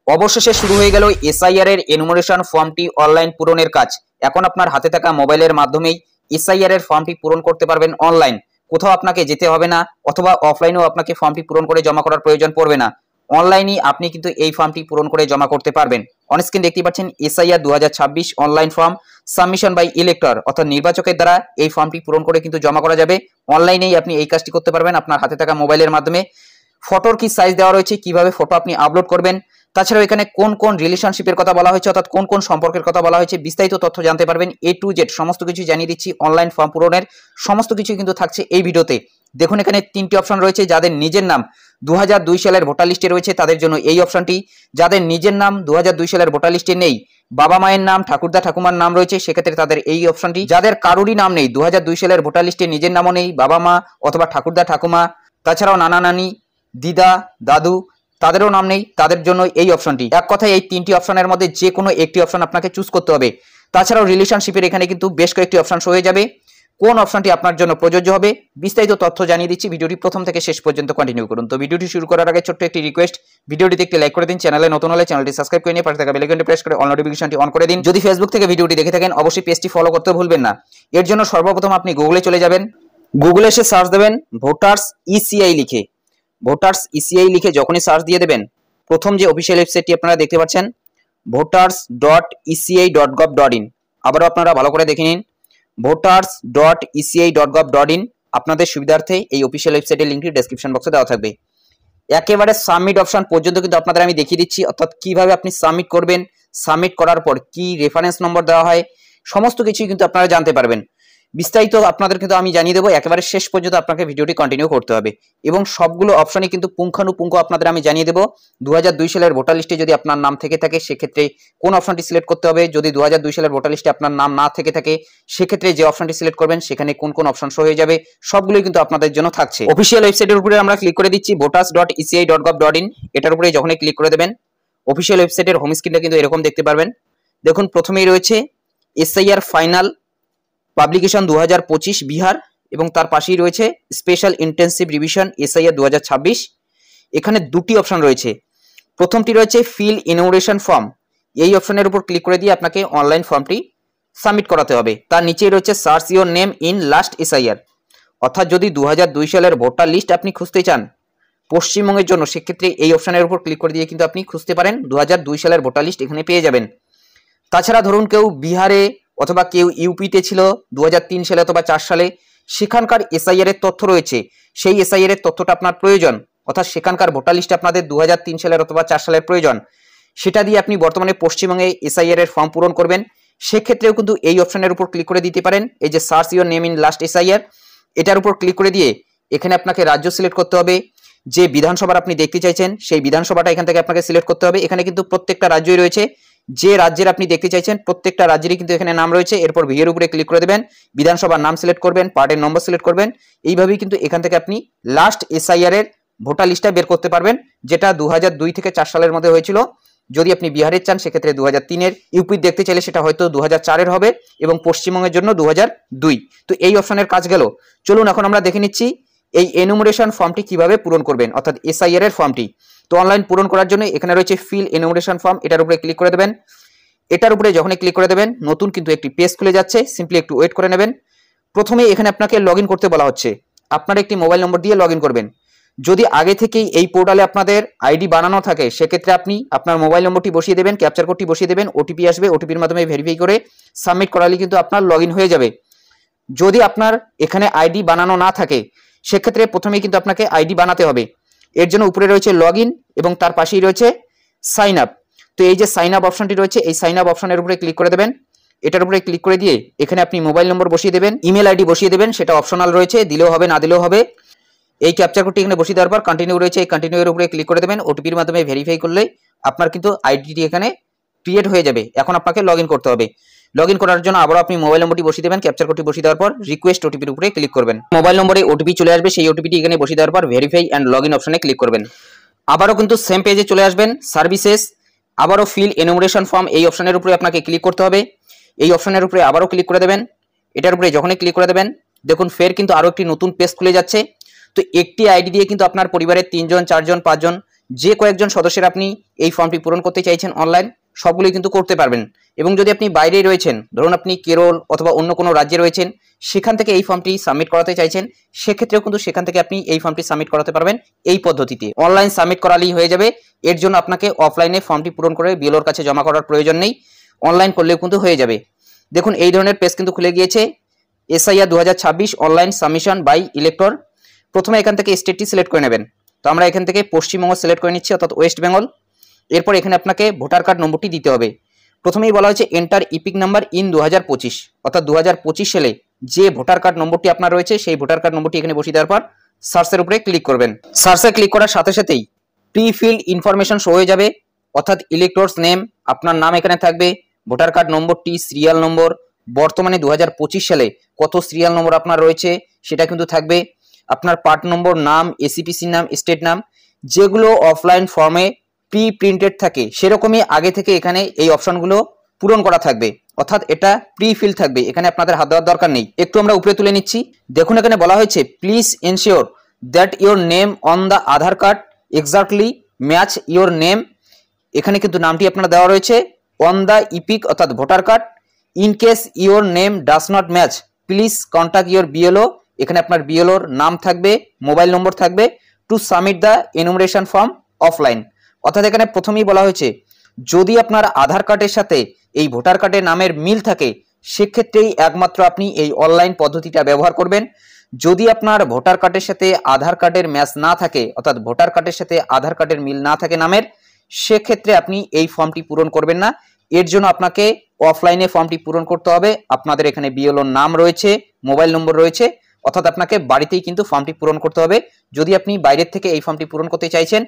অবশেষে শুরু হয়ে গেল এসআইআর এর এনুমারেশন ফর্মটি অনলাইন পূরণের কাজ। এখন আপনার হাতে থাকা মোবাইলের মাধ্যমেই এসআইআর এর ফর্মটি পূরণ করতে পারবেন অনলাইন। কোথাও আপনাকে যেতে হবে না, অথবা অফলাইনেও আপনাকে ফর্মটি পূরণ করে জমা করার প্রয়োজন পড়বে না। অনলাইনেই আপনি কিন্তু এই ফর্মটি পূরণ করে জমা করতে পারবেন। অনস্ক্রিন দেখতে পাচ্ছেন SIR 2026 online form submission by elector, অর্থাৎ নির্বাচকের দ্বারা এই ফর্মটি পূরণ করে কিন্তু জমা করা যাবে। অনলাইনেই আপনি এই কাজটি করতে পারবেন আপনার হাতে থাকা মোবাইলের মাধ্যমে। ফটোর কি সাইজ দেওয়া রয়েছে, কিভাবে ফটো আপনি আপলোড করবেন, তাছাড়াও এখানে কোন কোন রিলেশনশিপের কথা বলা হয়েছে, অর্থাৎ কোন কোন সম্পর্কের কথা বলা হয়েছে, বিস্তারিত তথ্য জানতে পারবেন। A to Z সমস্ত কিছু জানিয়ে দিচ্ছি। অনলাইন ফর্ম পূরণের সমস্ত কিছু কিন্তু থাকছে এই ভিডিওতে। দেখুন এখানে তিনটি অপশন রয়েছে। যাদের নিজের নাম 2002 সালের ভোটার লিস্টে রয়েছে তাদের জন্য এই অপশনটি। যাদের নিজের নাম 2002 সালের ভোটার লিস্টে নেই, বাবা মায়ের নাম, ঠাকুরদা ঠাকুমার নাম রয়েছে, সেক্ষেত্রে তাদের এই অপশনটি। যাদের কারোরই নাম নেই, 2002 সালের ভোটার লিস্টে নিজের নামও নেই, বাবা মা অথবা ঠাকুরদা ঠাকুমা, তাছাড়াও নানা নানি, দিদা দাদু, তাদেরও নাম নেই, তাদের জন্য এই অপশনটি। এক কথায় এই তিনটি অপশনের মধ্যে যে কোনো একটি অপশন আপনাকে চুজ করতে হবে। তাছাড়াও রিলেশনশিপের এখানে কিন্তু বেশ কয়েকটি অপশন হয়ে যাবে। কোন অপশনটি আপনার জন্য প্রযোজ্য হবে বিস্তারিত তথ্য জানিয়ে দিচ্ছি। ভিডিওটি প্রথম থেকে শেষ পর্যন্ত কন্টিনিউ করুন। তো ভিডিওটি শুরু করার আগে ছোট্ট একটি রিকোয়েস্ট, ভিডিওটিতে একটি লাইক করে দিন। চ্যানেলে নতুন হলে চ্যানেলটি সাবস্ক্রাইব করে নিয়ে পাশে থাকা বেল আইকনটি প্রেস করে অল নোটিফিকেশনটি অন করে দিন। যদি ফেসবুক থেকে ভিডিওটি দেখে থাকেন অবশ্যই পেজটি ফলো করতে ভুলবেন না। এর জন্য সর্বপ্রথম আপনি গুগলে চলে যাবেন। গুগলে এসে সার্চ দেবেন ভোটার্স ইসিআই লিখে। ভোটার্স ইসিআই লিখে যখনই সার্চ দিয়ে দেবেন, প্রথম যে অফিসিয়াল ওয়েবসাইটটি আপনারা দেখতে পাচ্ছেন voters.eci.gov.in, আবারও আপনারা ভালো করে দেখে নিন voters.eci.gov.in। আপনাদের সুবিধার্থে এই অফিসিয়াল ওয়েবসাইটের লিঙ্কটি ডেসক্রিপশন বক্সে দেওয়া থাকবে। একেবারে সাবমিট অপশন পর্যন্ত কিন্তু আপনাদের আমি দেখিয়ে দিচ্ছি, অর্থাৎ কিভাবে আপনি সাবমিট করবেন, সাবমিট করার পর কি রেফারেন্স নম্বর দেওয়া হয়, সমস্ত কিছুই কিন্তু আপনারা জানতে পারবেন। বিস্তারিত আপনাদের কিন্তু আমি জানিয়ে দেবো। একেবারে শেষ পর্যন্ত আপনাকে ভিডিওটি কন্টিনিউ করতে হবে এবং সবগুলো অপশনই কিন্তু পুঙ্খানুপুঙ্খ আপনাদের আমি জানিয়ে দেবো। 2002 সালের ভোটার লিস্টে যদি আপনার নাম থেকে থাকে সেক্ষেত্রে কোন অপশনটি সিলেক্ট করতে হবে, যদি 2002 সালের ভোটার লিস্টে আপনার নাম না থেকে থাকে সেক্ষেত্রে যে অপশনটি সিলেক্ট করবেন সেখানে কোন কোন অপশন শো হয়ে যাবে, সবগুলোই কিন্তু আপনাদের জন্য থাকছে। অফিসিয়াল ওয়েবসাইটের উপরে আমরা ক্লিক করে দিচ্ছি voters.eci.gov.in। এটার উপরে যখনই ক্লিক করে দেবেন অফিসিয়াল ওয়েবসাইটের হোম স্ক্রিনটা কিন্তু এরকম দেখতে পারবেন। দেখুন প্রথমেই রয়েছে এসআইআর ফাইনাল পাবলিকেশন 2025 বিহার, এবং তার পাশেই রয়েছে স্পেশাল ইন্টেন্সিভ রিভিশন এসআইআর 2026। এখানে দুটি অপশন রয়েছে। প্রথমটি রয়েছে ফিল ইনোরেশন ফর্ম। এই অপশনের উপর ক্লিক করে দিয়ে আপনাকে অনলাইন ফর্মটি সাবমিট করাতে হবে। তার নিচেই রয়েছে search your name in last SIR, অর্থাৎ যদি 2002 সালের ভোটার লিস্ট আপনি খুঁজতে চান পশ্চিমবঙ্গের জন্য, সেক্ষেত্রে এই অপশনের উপর ক্লিক করে দিয়ে কিন্তু আপনি খুঁজতে পারেন। 2002 সালের ভোটার লিস্ট এখানে পেয়ে যাবেন। তাছাড়া ধরুন কেউ বিহারে অথবা কেউ ইউপিতে ছিল 2003 সালে অথবা 4 সালে, সেখানকার এসআইআর এর তথ্য রয়েছে, সেই এসআইআর এর তথ্যটা আপনার প্রয়োজন, অর্থাৎ সেখানকার ভোটার লিস্ট আপনাদের 2003 সালের অথবা 4 সালের প্রয়োজন, সেটা দিয়ে আপনি বর্তমানে পশ্চিমবঙ্গে এসআইআর এর ফর্ম পূরণ করবেন। সেক্ষেত্রেও কিন্তু এই অপশনের উপর ক্লিক করে দিতে পারেন। এই যে search your name in last SIR, এটার উপর ক্লিক করে দিয়ে এখানে আপনাকে রাজ্য সিলেক্ট করতে হবে। যে বিধানসভার আপনি দেখতে চাইছেন সেই বিধানসভাটা এখান থেকে আপনাকে সিলেক্ট করতে হবে। এখানে কিন্তু প্রত্যেকটা রাজ্যই রয়েছে, যে রাজ্যের আপনি দেখতে চাইছেন প্রত্যেকটা রাজ্যেরই কিন্তু এখানে নাম রয়েছে। এরপর ভিএর উপরে ক্লিক করে দেবেন, বিধানসভার নাম সিলেক্ট করবেন, পার্টের নম্বর সিলেক্ট করবেন। এইভাবেই কিন্তু এখান থেকে আপনি লাস্ট এসআইআর এর ভোটার লিস্টটা বের করতে পারবেন, যেটা 2002 থেকে 4 সালের মধ্যে হয়েছিল। যদি আপনি বিহারের চান সেক্ষেত্রে 2003-এর, ইউপি দেখতে চাইলে সেটা হয়তো 2004-এর হবে, এবং পশ্চিমবঙ্গের জন্য 2002। তো এই অপশনের কাজ গেল। চলুন এখন আমরা দেখে নিচ্ছি এই এনুমারেশন ফর্মটি কিভাবে পূরণ করবেন, অর্থাৎ এসআইআর এর ফর্মটি। তো অনলাইন পূরণ করার জন্য এখানে রয়েছে ফিল এনুমারেশন ফর্ম, এটার উপরে ক্লিক করে দেবেন। এটার উপরে যখনই ক্লিক করে দেবেন নতুন কিন্তু একটি পেজ খুলে যাচ্ছে, সিম্পলি একটু ওয়েট করে নেবেন। প্রথমে এখানে আপনাকে লগইন করতে বলা হচ্ছে, আপনার একটি মোবাইল নম্বর দিয়ে লগইন করবেন। যদি আগে থেকেই এই পোর্টালে আপনাদের আইডি বানানো থাকে সেক্ষেত্রে আপনি আপনার মোবাইল নম্বরটি বসিয়ে দেবেন, ক্যাপচার কোডটি বসিয়ে দেবেন, ওটিপি আসবে, ওটিপির মাধ্যমে ভেরিফাই করে সাবমিট করালে কিন্তু আপনার লগইন হয়ে যাবে। যদি আপনার এখানে আইডি বানানো না থাকে সেক্ষেত্রে প্রথমেই কিন্তু আপনাকে আইডি বানাতে হবে। এর জন্য উপরে রয়েছে লগইন এবং তার পাশেই রয়েছে সাইন আপ। তো এই যে সাইন আপ অপশনটি রয়েছে, এই সাইন আপ অপশনের উপরে ক্লিক করে দেবেন। এটার উপরে ক্লিক করে দিয়ে এখানে আপনি মোবাইল নম্বর বসিয়ে দেবেন, ইমেল আইডি বসিয়ে দেবেন, সেটা অপশনাল রয়েছে, দিলেও হবে না দিলেও হবে। এই ক্যাপচার কোডটি এখানে বসিয়ে দেওয়ার পর কন্টিনিউ রয়েছে, এই কন্টিনিউ এর উপরে ক্লিক করে দেবেন। ওটিপির মাধ্যমে ভেরিফাই করলে আপনার কিন্তু আইডিটি এখানে ক্রিয়েট হয়ে যাবে। এখন আপনাকে লগইন করতে হবে। লগইন করার জন্য আবারও আপনি মোবাইল নম্বরটি বসিয়ে দেবেন, ক্যাপচার কোডটি বসিয়ে দেওয়ার পর রিকোয়েস্ট ওটিপির উপরে ক্লিক করবেন। মোবাইল নম্বরে ওটিপি চলে আসবে, সেই ওটিপিটি এখানে বসিয়ে দেওয়ার পর ভেরিফাই অ্যান্ড লগইন অপশনে ক্লিক করবেন। আবারও কিন্তু সেম পেজে চলে আসবেন, সার্ভিসেস, আবারও ফিল এনুমারেশন ফর্ম, এই অপশনের উপরে আপনাকে ক্লিক করতে হবে। এই অপশনের উপরে আবারও ক্লিক করে দেবেন। এটার উপরে যখনই ক্লিক করে দেবেন দেখুন ফের কিন্তু আরও একটি নতুন পেজ খুলে যাচ্ছে। তো একটি আইডি দিয়ে কিন্তু আপনার পরিবারের 3 জন 4 জন 5 জন যে কয়েকজন সদস্যের আপনি এই ফর্মটি পূরণ করতে চাইছেন অনলাইন, সবগুলোই কিন্তু করতে পারবেন। এবং যদি আপনি বাইরে রয়েছেন, ধরুন আপনি কেরল অথবা অন্য কোনো রাজ্যে রয়েছেন, সেখান থেকে এই ফর্মটি সাবমিট করাতে চাইছেন, সেক্ষেত্রেও কিন্তু সেখান থেকে আপনি এই ফর্মটি সাবমিট করাতে পারবেন এই পদ্ধতিতে। অনলাইন সাবমিট করালেই হয়ে যাবে, এর জন্য আপনাকে অফলাইনে ফর্মটি পূরণ করে বিএলওর কাছে জমা করার প্রয়োজন নেই, অনলাইন করলেও কিন্তু হয়ে যাবে। দেখুন এই ধরনের পেজ কিন্তু খুলে গিয়েছে, SIR 2026 online submission by elector. প্রথমে এখান থেকে স্টেটটি সিলেক্ট করে নেবেন। তো আমরা এখান থেকে পশ্চিমবঙ্গ সিলেক্ট করে নিচ্ছি, অর্থাৎ ওয়েস্ট বেঙ্গল। এরপর এখানে আপনাকে ভোটার কার্ড নম্বরটি দিতে হবে। প্রথমেই বলা হয়েছে এন্টার ইপিক নাম্বার ইন 2025, অর্থাৎ 2025 সালে যে ভোটার কার্ড নম্বরটি আপনার রয়েছে সেই ভোটার কার্ড নম্বরটি এখানে বসিয়ে দেওয়ার পর সার্চের উপরে ক্লিক করবেন। সার্চে ক্লিক করার সাথে সাথেই প্রি ফিল্ড ইনফরমেশন শো হয়ে যাবে, অর্থাৎ ইলেক্টরস নেম, আপনার নাম এখানে থাকবে, ভোটার কার্ড নম্বরটি, সিরিয়াল নম্বর, বর্তমানে 2025 সালে কত সিরিয়াল নম্বর আপনার রয়েছে সেটা কিন্তু থাকবে, আপনার পার্ট নম্বর, নাম, এসিপিসি নাম, স্টেট নাম, যেগুলো অফলাইন ফর্মে প্রি প্রিন্টেড থাকে সেরকমই আগে থেকে এখানে এই অপশনগুলো পূরণ করা থাকবে, অর্থাৎ এটা প্রি ফিল থাকবে, এখানে আপনাদের হাত দেওয়ার দরকার নেই। একটু আমরা উপরে তুলে নিচ্ছি। দেখুন এখানে বলা হয়েছে please ensure that your name on the Aadhaar card exactly match your name. এখানে কিন্তু নামটি আপনার দেওয়া রয়েছে অন দ্য ইপিক অর্থাৎ voter card. In case your name does not match please contact your BLO. এখানে আপনার বিএলওর নাম থাকবে, মোবাইল নম্বর থাকবে, to submit the enumeration form offline. অর্থাৎ এখানে প্রথমেই বলা হয়েছে যদি আপনার আধার কার্ডের সাথে এই ভোটার কার্ডের নামের মিল থাকে সেক্ষেত্রেই একমাত্র আপনি এই অনলাইন পদ্ধতিটা ব্যবহার করবেন। যদি আপনার ভোটার কার্ডের সাথে আধার কার্ডের ম্যাচ না থাকে, অর্থাৎ ভোটার কার্ডের সাথে আধার কার্ডের মিল না থাকে নামের, সেক্ষেত্রে আপনি এই ফর্মটি পূরণ করবেন না। এর জন্য আপনাকে অফলাইনে ফর্মটি পূরণ করতে হবে। আপনাদের এখানে বিএলওর নাম রয়েছে, মোবাইল নম্বর রয়েছে, অর্থাৎ আপনাকে বাড়িতেই কিন্তু ফর্মটি পূরণ করতে হবে যদি আপনি বাইরের থেকে এই ফর্মটি পূরণ করতে চাইছেন।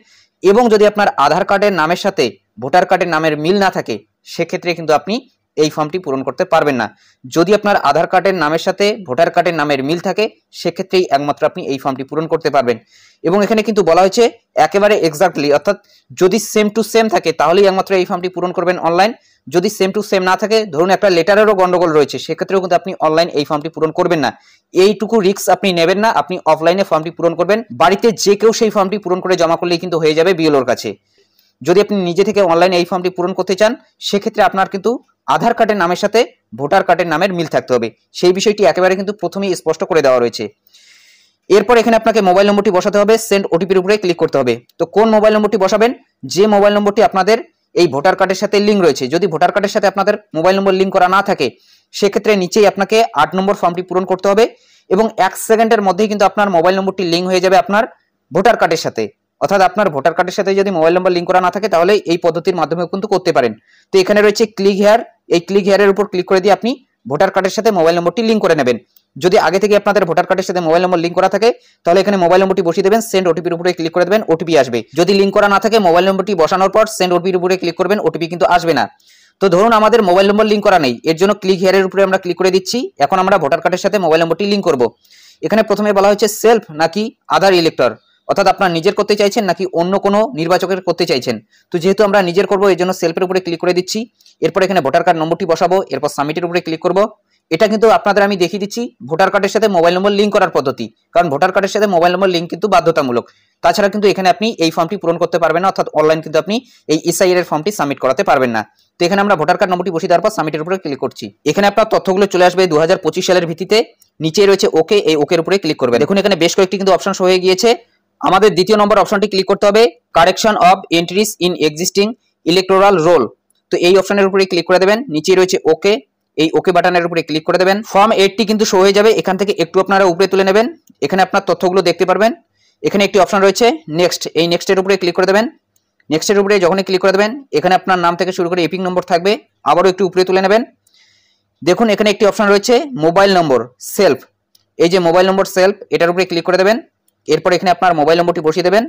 এবং যদি আপনার আধার কার্ডের নামের সাথে ভোটার কার্ডের নামের মিল না থাকে সেক্ষেত্রে কিন্তু আপনি এই ফর্মটি পূরণ করতে পারবেন না। যদি আপনার আধার কার্ডের নামের সাথে ভোটার কার্ডের নামের মিল থাকে সেক্ষেত্রেই একমাত্র আপনি এই ফর্মটি পূরণ করতে পারবেন। এবং এখানে কিন্তু বলা হয়েছে একেবারে এক্স্যাক্টলি, অর্থাৎ যদি সেম টু সেম থাকে তাহলেই একমাত্র এই ফর্মটি পূরণ করবেন অনলাইন। যদি সেম টু সেম না থাকে, ধরুন একটা লেটারেরও গন্ডগোল রয়েছে, সেক্ষেত্রেও কিন্তু আপনি অনলাইন এই ফর্মটি পূরণ করবেন না। এইটুকু রিস্ক আপনি নেবেন না, আপনি অফলাইনে ফর্মটি পূরণ করবেন। বাড়িতে যে কেউ সেই ফর্মটি পূরণ করে জমা করলেই কিন্তু হয়ে যাবে বিএলওর কাছে। যদি আপনি নিজে থেকে অনলাইনে এই ফর্মটি পূরণ করতে চান সেক্ষেত্রে আপনার কিন্তু আধার কার্ডের নামের সাথে ভোটার কার্ডের নামের মিল থাকতে হবে, সেই বিষয়টি একেবারে কিন্তু প্রথমেই স্পষ্ট করে দেওয়া রয়েছে। এরপর এখানে আপনাকে মোবাইল নম্বরটি বসাতে হবে, সেন্ড ওটিপির উপরে ক্লিক করতে হবে। তো কোন মোবাইল নম্বরটি বসাবেন? যে মোবাইল নম্বরটি আপনাদের এই ভোটার কার্ডের সাথে লিঙ্ক রয়েছে। যদি ভোটার কার্ডের সাথে আপনাদের মোবাইল নম্বর লিঙ্ক করা না থাকে সেক্ষেত্রে নিচেই আপনাকে 8 নম্বর ফর্মটি পূরণ করতে হবে এবং 1 সেকেন্ডের মধ্যেই কিন্তু আপনার মোবাইল নম্বরটি লিঙ্ক হয়ে যাবে আপনার ভোটার কার্ডের সাথে। অর্থাৎ আপনার ভোটার কার্ডের সাথে যদি মোবাইল নম্বর লিঙ্ক করা না থাকে তাহলে এই পদ্ধতির মাধ্যমে কিন্তু করতে পারেন। তো এখানে রয়েছে ক্লিক হেয়ার, এই ক্লিক হেয়ারের উপর ক্লিক করে দিয়ে আপনি ভোটার কার্ডের সাথে মোবাইল নম্বরটি লিঙ্ক করে নেবেন। যদি আগে থেকে আপনাদের ভোটার কার্ডের সাথে মোবাইল নম্বর লিঙ্ক করা থাকে তাহলে এখানে মোবাইল নম্বরটি বসিয়ে দেবেন, সেন্ড ওটিপির উপরে ক্লিক করে দেবেন, ওটিপি আসবে। যদি লিঙ্ক করা না থাকে মোবাইল নম্বরটি বসানোর পর সেন্ড ওটিপির উপরে ক্লিক করবেন, ওটিপি কিন্তু আসবে না। তো ধরুন আমাদের মোবাইল নম্বর লিঙ্ক করা নেই, এর জন্য ক্লিক হেয়ারের উপরে আমরা ক্লিক করে দিচ্ছি। এখন আমরা ভোটার কার্ডের সাথে মোবাইল নম্বরটি লিঙ্ক করব। এখানে প্রথমে বলা হয়েছে সেলফ নাকি আদার ইলেক্টর, অর্থাৎ আপনার নিজের করতে চাইছেন নাকি অন্য কোনো নির্বাচকের করতে চাইছেন। তো যেহেতু আমরা নিজের করব এর জন্য সেলফের উপরে ক্লিক করে দিচ্ছি। এরপর এখানে ভোটার কার্ড নম্বরটি বসাবো, এরপর সাবমিটের উপরে ক্লিক করব। এটা কিন্তু আপনাদের আমি দেখিয়ে দিচ্ছি ভোটার কার্ডের সাথে মোবাইল নম্বর লিঙ্ক করার পদ্ধতি, কারণ ভোটার কার্ডের সাথে মোবাইল নম্বর লিঙ্ক কিন্তু বাধ্যতামূলক। তাছাড়া কিন্তু এখানে আপনি এই ফর্মটি পূরণ করতে পারবেন না, অর্থাৎ অনলাইন কিন্তু আপনি এই এসআইআর এর ফর্মটি সাবমিট করাতে পারবেন না। তো এখানে আমরা ভোটার কার্ড নম্বরটি বসিয়ে দেওয়ার পর সাবমিটের উপরে ক্লিক করছি। এখানে আপনার তথ্যগুলো চলে আসবে 2025 সালের ভিত্তিতে। নিচে রয়েছে ওকে, এই ওকের উপরে ক্লিক করবে। দেখুন এখানে বেশ কয়েকটি কিন্তু অপশন হয়ে গিয়েছে। আমাদের দ্বিতীয় নম্বর অপশনটি ক্লিক করতে হবে, correction of entries in existing electoral role. তো এই অপশনের উপরে ক্লিক করে দেবেন। নিচে রয়েছে ওকে, এই ওকে বাটনের উপরে ক্লিক করে দেবেন। ফর্ম 8টি কিন্তু শো হয়ে যাবে, এখান থেকে একটু আপনারা উপরে তুলে নেবেন। এখানে আপনার তথ্যগুলো দেখতে পারবেন। এখানে একটি অপশন রয়েছে নেক্সট, এই নেক্সটের উপরে ক্লিক করে দেবেন। নেক্সটের উপরে যখনই ক্লিক করে দেবেন এখানে আপনার নাম থেকে শুরু করে এপিক নম্বর থাকবে, আবারও একটু উপরে তুলে নেবেন। দেখুন এখানে একটি অপশন রয়েছে মোবাইল নম্বর সেলফ, এই যে মোবাইল নম্বর সেলফ এটার উপরে ক্লিক করে দেবেন। এরপর এখানে আপনার মোবাইল নম্বরটি বসিয়ে দেবেন।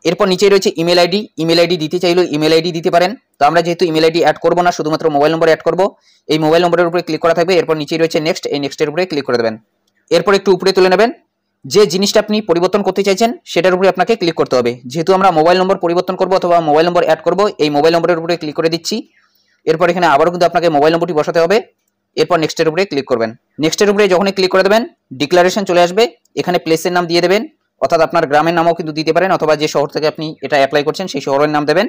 এরপর নিচে রয়েছে ইমেল আইডি, ইমেল আইডি দিতে চাইলেও ইমেল আইডি দিতে পারেন। তো আমরা যেহেতু ইমেল আইডি অ্যাড করবো না, শুধুমাত্র মোবাইল নম্বর অ্যাড করবো, এই মোবাইল নম্বরের উপরে ক্লিক করা থাকবে। এরপর নিচে রয়েছে নেক্সট, এই নেক্সটের উপরে ক্লিক করে দেবেন। এরপর একটু উপরে তুলে নেবেন। যে জিনিসটা আপনি পরিবর্তন করতে চাইছেন সেটার উপরে আপনাকে ক্লিক করতে হবে। যেহেতু আমরা মোবাইল নম্বর পরিবর্তন করবো অথবা মোবাইল নম্বর অ্যাড করবো, এই মোবাইল নম্বরের উপরে ক্লিক করে দিচ্ছি। এরপর এখানে আবারও কিন্তু আপনাকে মোবাইল নম্বরটি বসাতে হবে। এরপর নেক্সটের উপরে ক্লিক করবেন। নেক্সটের উপরে যখনই ক্লিক করে দেবেন ডিক্লারেশন চলে আসবে, এখানে প্লেসের নাম দিয়ে দেবেন, অর্থাৎ আপনার গ্রামের নামও কিন্তু দিতে পারেন, অথবা যে শহর থেকে আপনি এটা অ্যাপ্লাই করছেন সেই শহরের নাম দেবেন।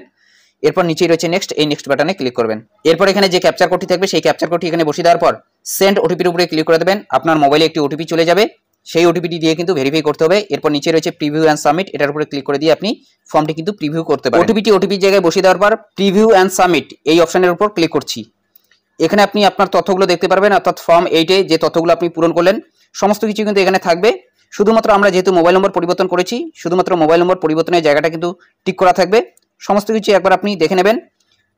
এরপর নিচেই রয়েছে নেক্সট, এই নেক্সট বাটনে ক্লিক করবেন। এরপর এখানে যে ক্যাপচার কোডটি থাকবে সেই ক্যাপচার কোডটি এখানে বসিয়ে দেওয়ার পর সেন্ড ওটিপির উপরে ক্লিক করে দেবেন। আপনার মোবাইলে একটি ওটিপি চলে যাবে, সেই ওটিপিটি দিয়ে কিন্তু ভেরিফাই করতে হবে। এরপর নিচে রয়েছে প্রিভিউ অ্যান্ড সাবমিট, এটার উপরে ক্লিক করে দিয়ে আপনি ফর্মটি কিন্তু প্রিভিউ করতে পারেন। ওটিপির জায়গায় বসিয়ে দেওয়ার পর প্রিভিউ অ্যান্ড সাবমিট এই অপশনের উপর ক্লিক করছি। এখানে আপনি আপনার তথ্যগুলো দেখতে পারবেন, অর্থাৎ ফর্ম 8-এ যে তথ্যগুলো আপনি পূরণ করলেন সমস্ত কিছু কিন্তু এখানে থাকবে। শুধুমাত্র আমরা যেহেতু মোবাইল নম্বর পরিবর্তন করেছি, শুধুমাত্র মোবাইল নম্বর পরিবর্তনের জায়গাটা কিন্তু টিক করা থাকবে। সমস্ত কিছু একবার আপনি দেখে নেবেন,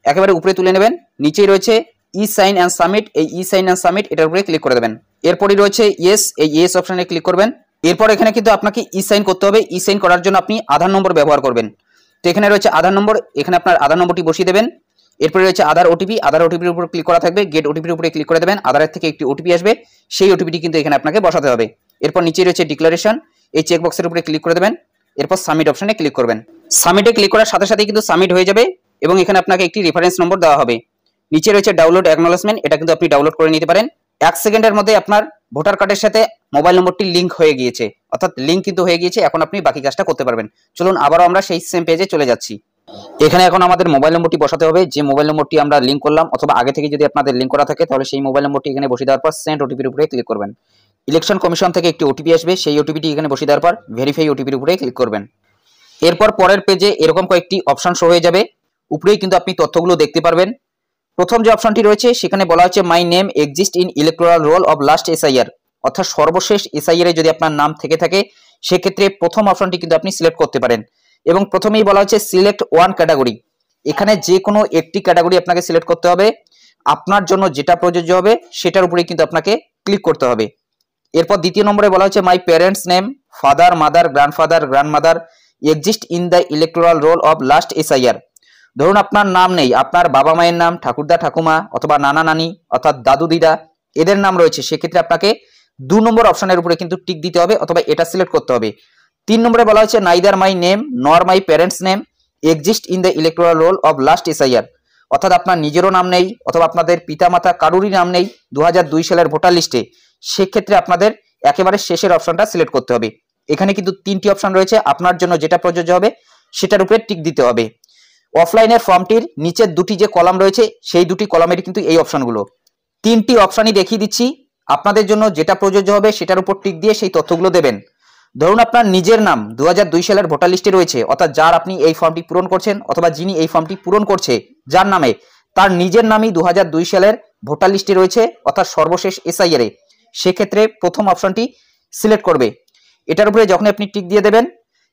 একেবারে উপরে তুলে নেবেন। নিচেই রয়েছে ই সাইন অ্যান্ড সাবমিট, এই ই সাইন অ্যান্ড সাবমিট এটার উপরে ক্লিক করে দেবেন। এরপরই রয়েছে ইয়েস, এই ইয়েস অপশনে ক্লিক করবেন। এরপর এখানে কিন্তু আপনাকে ই সাইন করতে হবে। ই সাইন করার জন্য আপনি আধার নম্বর ব্যবহার করবেন। তো এখানে রয়েছে আধার নম্বর, এখানে আপনার আধার নম্বরটি বসিয়ে দেবেন। এরপরে রয়েছে আধার ওটিপি, আধার ওটিপির উপর ক্লিক করা থাকবে। গেট ওটিপির উপরে ক্লিক করে দেবেন। আধারের থেকে একটি ওটিপি আসবে, সেই ওটিপিটি কিন্তু এখানে আপনাকে বসাতে হবে। এরপর নিচে রয়েছে ডিক্লারেশন, এই চেকবক্সের উপরে ক্লিক করে দেবেন। এরপর সাবমিট অপশনে ক্লিক করবেন। সাবমিটে ক্লিক করার সাথে সাথে কিন্তু সাবমিট হয়ে যাবে এবং এখানে আপনাকে একটি রেফারেন্স নম্বর দেওয়া হবে। নিচে রয়েছে ডাউনলোড অ্যাকনলেজমেন্ট, এটা কিন্তু আপনি ডাউনলোড করে নিতে পারেন। 1 সেকেন্ডের মধ্যে আপনার ভোটার কার্ডের সাথে মোবাইল নম্বরটি লিঙ্ক হয়ে গিয়েছে, অর্থাৎ লিঙ্ক কিন্তু হয়ে গিয়েছে। এখন আপনি বাকি কাজটা করতে পারবেন। চলুন আবারও আমরা সেই সেম পেজে চলে যাচ্ছি। এখানে এখন আমাদের মোবাইল নম্বরটি বসাতে হবে, যে মোবাইল নম্বরটি আমরা লিঙ্ক করলাম, অথবা আগে থেকে যদি আপনাদের লিঙ্ক করা থাকে তাহলে সেই মোবাইল নম্বরটি এখানে বসিয়ে দেওয়ার পর সেন্ড ওটিপির উপরে ক্লিক করবেন। ইলেকশন কমিশন থেকে একটি ওটিপি আসবে, সেই ওটিপিটি এখানে বসিয়ে দেওয়ার পর ভেরিফাই ওটিপির উপরে ক্লিক করবেন। এরপর পরের পেজে এরকম কয়েকটি অপশন শো হয়ে যাবে, উপরেই কিন্তু আপনি তথ্যগুলো দেখতে পারবেন। প্রথম যে অপশনটি রয়েছে সেখানে বলা হচ্ছে my name exist in electoral role of last SIR, অর্থাৎ সর্বশেষ এসআইআর এ যদি আপনার নাম থেকে থাকে সেক্ষেত্রে প্রথম অপশনটি কিন্তু আপনি সিলেক্ট করতে পারেন। এবং প্রথমেই বলা হচ্ছে সিলেক্ট ওয়ান ক্যাটাগরি, এখানে যে কোনো একটি ক্যাটাগরি আপনাকে সিলেক্ট করতে হবে। আপনার জন্য যেটা প্রযোজ্য হবে সেটার উপরে কিন্তু আপনাকে ক্লিক করতে হবে। এরপর দ্বিতীয় নম্বরে বলা হচ্ছে my parents name father mother grandfather grandmother exist in the electoral role of last SIR. ধরুন আপনার নাম নেই, আপনার বাবা মায়ের নাম, ঠাকুরদা ঠাকুমা অথবা নানা নানি অর্থাৎ দাদু দিদা এদের নাম রয়েছে, সেক্ষেত্রে আপনাকে 2 নম্বর অপশনের উপরে কিন্তু টিক দিতে হবে অথবা এটা সিলেক্ট করতে হবে। 3 নম্বরে বলা হচ্ছে নাইদার মাই নেম নর my parents name exist in the electoral role of last SIR, অর্থাৎ আপনার নিজেরও নাম নেই অথবা আপনাদের পিতামাতা কারুরই নাম নেই 2002 সালের ভোটার লিস্টে, সেক্ষেত্রে আপনাদের একেবারে শেষের অপশনটা সিলেক্ট করতে হবে। এখানে কিন্তু 3টি অপশন রয়েছে, আপনার জন্য যেটা প্রযোজ্য হবে সেটার উপরে টিক দিতে হবে। অফলাইনের ফর্মটির নিচের 2টি যে কলাম রয়েছে সেই 2টি কলামের কিন্তু এই অপশনগুলো। 3টি অপশনই দেখিয়ে দিচ্ছি, আপনাদের জন্য যেটা প্রযোজ্য হবে সেটার উপর টিক দিয়ে সেই তথ্যগুলো দেবেন। ধরুন আপনার নিজের নাম 2002 সালের ভোটার লিস্টে রয়েছে, অর্থাৎ যার আপনি এই ফর্মটি পূরণ করছেন অথবা যিনি এই ফর্মটি পূরণ করছে যার নামে, তার নিজের নামই 2002 সালের ভোটার লিস্টে রয়েছে অর্থাৎ সর্বশেষ এসআইআর এ, সেক্ষেত্রে প্রথম অপশনটি সিলেক্ট করবে। এটার উপরে যখন আপনি টিক দিয়ে দেবেন,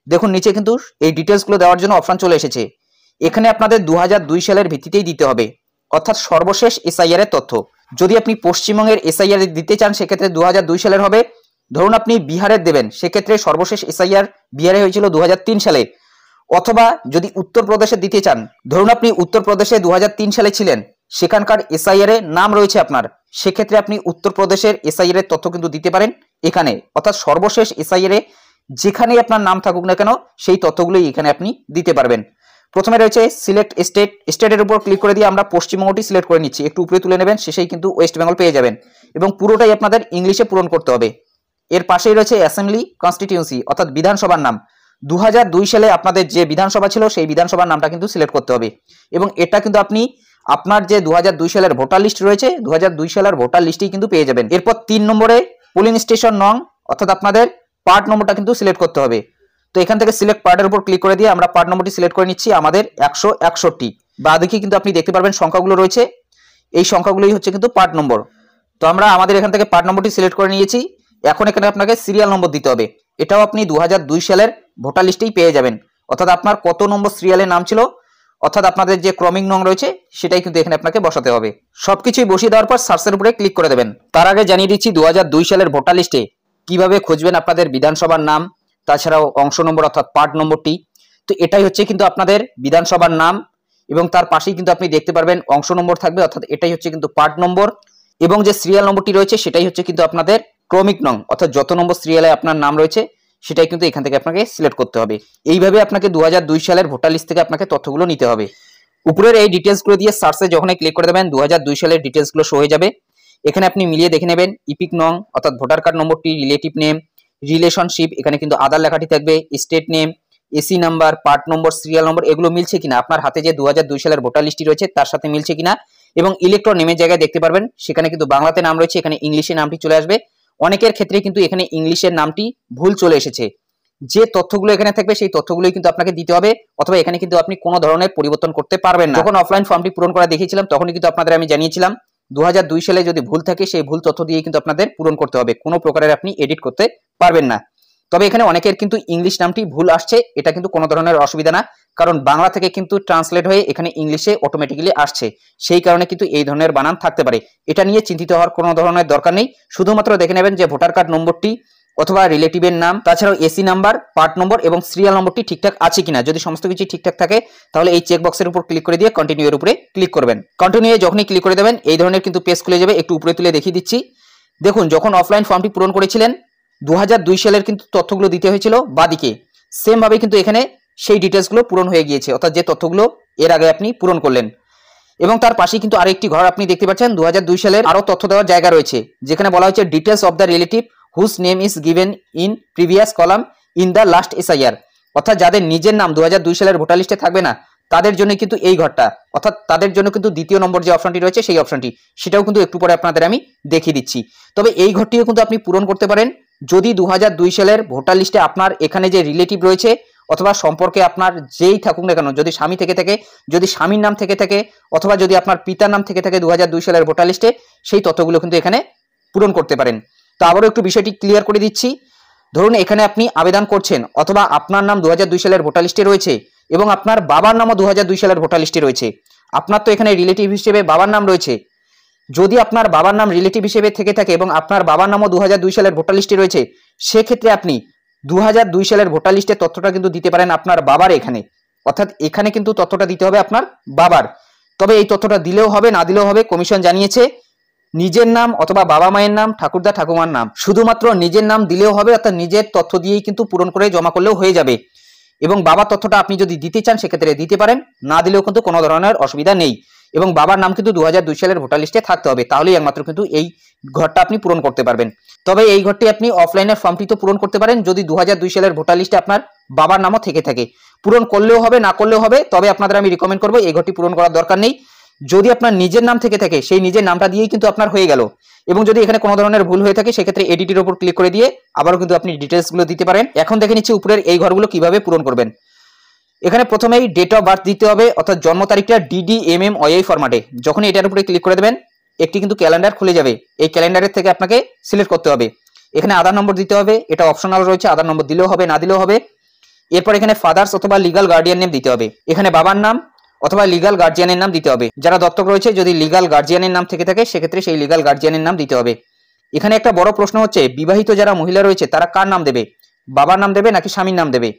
দেখুন নিচে কিন্তু এই ডিটেলসগুলো দেওয়ার জন্য অপশন চলে এসেছে। এখানে আপনাদের 2002 সালের ভিত্তিতেই দিতে হবে, অর্থাৎ সর্বশেষ এসআইআর এর তথ্য। যদি আপনি পশ্চিমবঙ্গের এসআইআর দিতে চান সেক্ষেত্রে 2002 সালের হবে। ধরুন আপনি বিহারের দেবেন, সেক্ষেত্রে সর্বশেষ এসআইআর বিহারে হয়েছিল 2003 সালে। অথবা যদি উত্তরপ্রদেশে দিতে চান, ধরুন আপনি উত্তরপ্রদেশে 2003 সালে ছিলেন, সেখানকার এসআইআর এ নাম রয়েছে আপনার, সেক্ষেত্রে আপনি উত্তরপ্রদেশের এসআইআর এর তথ্য কিন্তু দিতে পারেন এখানে, অর্থাৎ সর্বশেষ এসআইআর এ যেখানেই আপনার নাম থাকুক না কেন সেই তথ্যগুলোই এখানে আপনি দিতে পারবেন। প্রথমে রয়েছে সিলেক্ট স্টেট, স্টেটের উপর ক্লিক করে দিয়ে আমরা পশ্চিমবঙ্গটি সিলেক্ট করে নিচ্ছি, একটু উপরে তুলে নেবেন, শেষেই কিন্তু ওয়েস্ট বেঙ্গল পেয়ে যাবেন এবং পুরোটাই আপনাদের ইংলিশে পূরণ করতে হবে। এর পাশেই রয়েছে অ্যাসেম্বলি কনস্টিটিউয়েন্সি, অর্থাৎ বিধানসভার নাম। 2002 সালে আপনাদের যে বিধানসভা ছিল সেই বিধানসভার নামটা কিন্তু সিলেক্ট করতে হবে এবং এটা কিন্তু আপনি আপনার যে 2002 সালের ভোটার লিস্ট রয়েছে 2002 সালের ভোটার লিস্টেই কিন্তু পেয়ে যাবেন। এরপর 3 নম্বরে পোলিং স্টেশন নং, অর্থাৎ আপনাদের পার্ট নম্বরটা কিন্তু সিলেক্ট করতে হবে। তো এখান থেকে সিলেক্ট পার্টের উপর ক্লিক করে দিয়ে আমরা পার্ট নম্বরটি সিলেক্ট করে নিচ্ছি, আমাদের 161। বাঁদিকে কিন্তু আপনি দেখতে পারবেন সংখ্যাগুলো রয়েছে, এই সংখ্যাগুলোই হচ্ছে কিন্তু পার্ট নম্বর। তো আমরা আমাদের এখান থেকে পার্ট নম্বরটি সিলেক্ট করে নিয়েছি। এখন এখানে আপনাকে সিরিয়াল নম্বর দিতে হবে, এটাও আপনি 2002 সালের ভোটার লিস্টেই পেয়ে যাবেন, অর্থাৎ আপনার কত নম্বর সিরিয়ালের নাম ছিল, অর্থাৎ আপনাদের যে ক্রমিক নং রয়েছে সেটাই কিন্তু এখানে আপনাকে বসাতে হবে। সবকিছুই বসিয়ে দেওয়ার পর সার্চের উপরে ক্লিক করে দেবেন। তার আগে জানিয়ে দিচ্ছি 2002 সালের ভোটার লিস্টে কিভাবে খুঁজবেন আপনাদের বিধানসভার নাম, তাছাড়াও অংশ নম্বর অর্থাৎ পার্ট নম্বরটি। তো এটাই হচ্ছে কিন্তু আপনাদের বিধানসভার নাম এবং তার পাশেই কিন্তু আপনি দেখতে পারবেন অংশ নম্বর থাকবে, অর্থাৎ এটাই হচ্ছে কিন্তু পার্ট নম্বর এবং যে সিরিয়াল নম্বরটি রয়েছে সেটাই হচ্ছে কিন্তু আপনাদের ক্রমিক নং, অর্থাৎ যত নম্বর সিরিয়ালে আপনার নাম রয়েছে সেটাই কিন্তু এখান থেকে আপনাকে সিলেক্ট করতে হবে। এইভাবে আপনাকে 2002 সালের ভোটার লিস্ট থেকে আপনাকে তথ্যগুলো নিতে হবে। উপরের এই ডিটেলসগুলো দিয়ে সার্চে যখনই ক্লিক করে দেবেন 2002 সালের ডিটেলসগুলো শো হয়ে যাবে। এখানে আপনি মিলিয়ে দেখে নেবেন ইপিক নং অর্থাৎ ভোটার কার্ড নম্বরটি, রিলেটিভ নেম, রিলেশনশিপ, এখানে কিন্তু আধার লেখাটি থাকবে, state name, AC number, part number, serial number, এগুলো মিলছে কিনা, আপনার হাতে যে 2002 সালের ভোটার লিস্টটি রয়েছে তার সাথে মিলছে কিনা। এবং ইলেকট্রন নেমের জায়গায় দেখতে পারবেন সেখানে কিন্তু বাংলাতে নাম রয়েছে, এখানে ইংলিশে নামটি চলে আসবে। অনেকের ক্ষেত্রে কিন্তু এখানে ইংলিশের নামটি ভুল চলে এসেছে। যে তথ্যগুলো এখানে থাকবে সেই তথ্যগুলোই কিন্তু আপনাকে দিতে হবে, অথবা এখানে কিন্তু আপনি কোনো ধরনের পরিবর্তন করতে পারবেন না। যখন অফলাইন ফর্মটি পূরণ করা দেখিয়েছিলাম তখনই কিন্তু আপনাদের আমি জানিয়েছিলাম 2002 সালে যদি ভুল থাকে সেই ভুল তথ্য দিয়ে কিন্তু আপনাদের পূরণ করতে হবে, কোনো প্রকারের আপনি এডিট করতে পারবেন না। তবে এখানে অনেকের কিন্তু ইংলিশ নামটি ভুল আসছে, এটা কিন্তু কোনো ধরনের অসুবিধা না, কারণ বাংলা থেকে কিন্তু ট্রান্সলেট হয়ে এখানে ইংলিশে অটোমেটিক্যালি আসছে, সেই কারণে কিন্তু এই ধরনের বানান থাকতে পারে। এটা নিয়ে চিন্তিত হওয়ার কোনো ধরনের দরকার নেই, শুধুমাত্র দেখে নেবেন যে ভোটার কার্ড নম্বরটি অথবা রিলেটিভের নাম, তাছাড়াও এসি নাম্বার, পার্ট নম্বর এবং সিরিয়াল নম্বরটি ঠিকঠাক আছে কিনা। যদি সমস্ত কিছু ঠিকঠাক থাকে তাহলে এই চেক বক্সের উপর ক্লিক করে দিয়ে কন্টিনিউ এর উপরে ক্লিক করবেন। কন্টিনিউ যখনই ক্লিক করে দেবেন এই ধরনের কিন্তু পেজ খুলে যাবে। একটু উপরে তুলে দেখিয়ে দিচ্ছি, দেখুন যখন অফলাইন ফর্মটি পূরণ করেছিলেন 2002 সালের কিন্তু তথ্যগুলো দিতে হয়েছিল বাদিকে, সেম ভাবে কিন্তু এখানে সেই ডিটেলসগুলো পূরণ হয়ে গিয়েছে, অর্থাৎ যে তথ্যগুলো এর আগে আপনি পূরণ করলেন। এবং তার পাশে কিন্তু আরেকটি ঘর আপনি দেখতে পাচ্ছেন 2002 সালের আরো তথ্য দেওয়ার জায়গা রয়েছে, যেখানে বলা হয়েছে details of the relative whose name is given in previous column in the last SIR, অর্থাৎ যাদের নিজের নাম 2002 সালের ভোটার লিস্টে থাকবে না তাদের জন্য কিন্তু এই ঘরটা, অর্থাৎ তাদের জন্য কিন্তু দ্বিতীয় নম্বর যে অপশনটি রয়েছে সেই অপশনটি, সেটাও কিন্তু একটু পরে আপনাদের আমি দেখিয়ে দিচ্ছি। তবে এই ঘরটিও কিন্তু আপনি পূরণ করতে পারেন যদি 2002 সালের ভোটার লিস্টে আপনার এখানে যে রিলেটিভ রয়েছে অথবা সম্পর্কে আপনার যেই থাকুক না কেন, যদি স্বামী থেকে থাকে, যদি স্বামীর নাম থেকে থাকে, অথবা যদি আপনার পিতার নাম থেকে থাকে 2002 সালের ভোটার লিস্টে, সেই তথ্যগুলো কিন্তু এখানে পূরণ করতে পারেন। তো আবারও একটু বিষয়টি ক্লিয়ার করে দিচ্ছি, ধরুন এখানে আপনি আবেদন করছেন অথবা আপনার নাম 2002 সালের ভোটার লিস্টে রয়েছে এবং আপনার বাবার নামও 2002 সালের ভোটার লিস্টে রয়েছে, আপনার তো এখানে রিলেটিভ হিসেবে বাবার নাম রয়েছে। যদি আপনার বাবার নাম রিলেটিভ হিসেবে থেকে থাকে এবং আপনার বাবার নামও 2002 সালের ভোটার লিস্টে রয়েছে, সেক্ষেত্রে আপনি 2002 সালের ভোটার লিস্টের তথ্যটা কিন্তু দিতে পারেন আপনার বাবার এখানে, অর্থাৎ এখানে কিন্তু তথ্যটা দিতে হবে আপনার বাবার। তবে এই তথ্যটা দিলেও হবে না দিলেও হবে, কমিশন জানিয়েছে নিজের নাম অথবা বাবা মায়ের নাম, ঠাকুরদা ঠাকুমার নাম, শুধুমাত্র নিজের নাম দিলেও হবে, অর্থাৎ নিজের তথ্য দিয়েই কিন্তু পূরণ করে জমা করলেও হয়ে যাবে। এবং বাবার তথ্যটা আপনি যদি দিতে চান সেক্ষেত্রে দিতে পারেন, না দিলেও কিন্তু কোনো ধরনের অসুবিধা নেই। এবং বাবার নাম কিন্তু 2002 সালের ভোটার লিস্টে থাকতে হবে, তাহলেই একমাত্র কিন্তু এই ঘরটা আপনি পূরণ করতে পারবেন। তবে এই ঘরটি আপনি অফলাইনের ফর্মটি তো পূরণ করতে পারেন যদি 2002 সালের ভোটার লিস্টে আপনার বাবার নামও থেকে থাকে, পূরণ করলেও হবে না করলেও হবে। তবে আপনাদের আমি রিকমেন্ড করবো এই ঘরটি পূরণ করার দরকার নেই, যদি আপনার নিজের নাম থেকে থাকে সেই নিজের নামটা দিয়েই কিন্তু আপনার হয়ে গেল। এবং যদি এখানে কোনো ধরনের ভুল হয়ে থাকে সেক্ষেত্রে এডিটের উপর ক্লিক করে দিয়ে আবারও কিন্তু আপনি ডিটেলসগুলো দিতে পারেন। এখন দেখে নিচ্ছি উপরের এই ঘরগুলো কিভাবে পূরণ করবেন। এখানে প্রথমেই ডেট অফ বার্থ দিতে হবে, অর্থাৎ জন্ম তারিখটা DDMMYI ফরম্যাটে। যখন এটার উপরে ক্লিক করে দেবেন একটি কিন্তু ক্যালেন্ডার খুলে যাবে, এই ক্যালেন্ডারের থেকে আপনাকে সিলেক্ট করতে হবে। এখানে আধার নম্বর দিতে হবে, এটা অপশনাল রয়েছে, আধার নম্বর দিলেও হবে না দিলেও হবে। এরপর এখানে ফাদার্স অথবা লিগাল গার্ডিয়ান নেম দিতে হবে, এখানে বাবার নাম অথবা লিগাল গার্জিয়ানের নাম দিতে হবে। যারা দত্তক রয়েছে যদি লিগাল গার্জিয়ানের নাম থেকে থাকে সেক্ষেত্রে সেই লিগাল গার্জিয়ানের নাম দিতে হবে। এখানে একটা বড় প্রশ্ন হচ্ছে বিবাহিত যারা মহিলা রয়েছে তারা কার নাম দেবে, বাবার নাম দেবে নাকি স্বামীর নাম দেবে।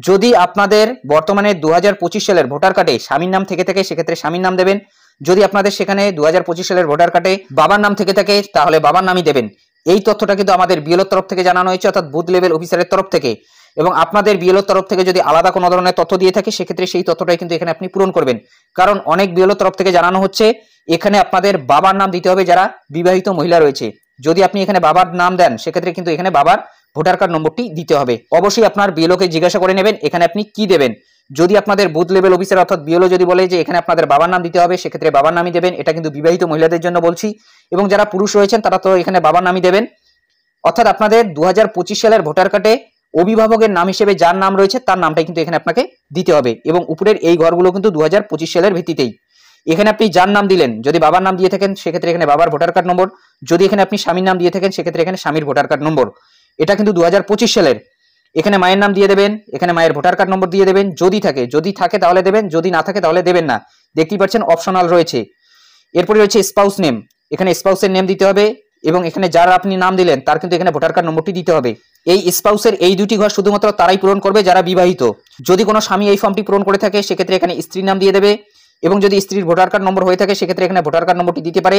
যদি আপনাদের বর্তমানে 2025 সালের ভোটার কার্ডে স্বামীর নাম থেকে থাকে সেক্ষেত্রে স্বামীর নাম দেবেন, যদি আপনাদের সেখানে 2025 সালের ভোটার কার্ডে বাবার নাম থেকে থাকে তাহলে বাবার নামই দেবেন। এই তথ্যটা কিন্তু আমাদের বিএলওর তরফ থেকে জানানো হয়েছে, অর্থাৎ বুথ লেভেল অফিসারের তরফ থেকে। এবং আপনাদের বিএলওর তরফ থেকে যদি আলাদা কোনো ধরনের তথ্য দিয়ে থাকে সেক্ষেত্রে সেই তথ্যটাই কিন্তু এখানে আপনি পূরণ করবেন, কারণ অনেক বিএলওর তরফ থেকে জানানো হচ্ছে এখানে আপনাদের বাবার নাম দিতে হবে যারা বিবাহিত মহিলা রয়েছে। যদি আপনি এখানে বাবার নাম দেন সেক্ষেত্রে কিন্তু এখানে বাবার ভোটার কার্ড নম্বরটি দিতে হবে। অবশ্যই আপনার বিএলওকে জিজ্ঞাসা করে নেবেন এখানে আপনি কি দেবেন। যদি আপনাদের বুথ লেভেল অফিসার অর্থাৎ বিএলও যদি বলে যে এখানে আপনাদের বাবার নাম দিতে হবে সেক্ষেত্রে বাবার নামই দেবেন, এটা কিন্তু বিবাহিত মহিলাদের জন্য বলছি। এবং যারা পুরুষ রয়েছেন তারা তো এখানে বাবার নামই দেবেন, অর্থাৎ আপনাদের 2025 সালের ভোটার কার্ডে অভিভাবকের নাম হিসেবে যার নাম রয়েছে তার নামটাই কিন্তু এখানে আপনাকে দিতে হবে। এবং উপরের এই ঘরগুলো কিন্তু 2025 সালের ভিত্তিতেই। এখানে আপনি যার নাম দিলেন, যদি বাবার নাম দিয়ে থাকেন সেক্ষেত্রে এখানে বাবার ভোটার কার্ড নম্বর, যদি এখানে আপনি স্বামীর নাম দিয়ে থাকেন সেক্ষেত্রে এখানে স্বামীর ভোটার কার্ড নম্বর। এটা কিন্তু 2025 সালের। এখানে মায়ের নাম দিয়ে দেবেন, এখানে মায়ের ভোটার কার্ড নম্বর দিয়ে দেবেন যদি থাকে তাহলে দেবেন, যদি না থাকে তাহলে দেবেন না। দেখতেই পাচ্ছেন অপশনাল রয়েছে। এরপরে রয়েছে স্পাউস নেম, এখানে স্পাউসের নেম দিতে হবে এবং এখানে যার আপনি নাম দিলেন তার কিন্তু এখানে ভোটার কার্ড নম্বরটি দিতে হবে। এই স্পাউসের এই দুটি ঘর শুধুমাত্র তারাই পূরণ করবে যারা বিবাহিত। যদি কোনো স্বামী এই ফর্মটি পূরণ করে থাকে সেক্ষেত্রে এখানে স্ত্রীর নাম দিয়ে দেবে, এবং যদি স্ত্রীর ভোটার কার্ড নম্বর হয়ে থাকে সেক্ষেত্রে এখানে ভোটার কার্ড নম্বরটি দিতে পারে,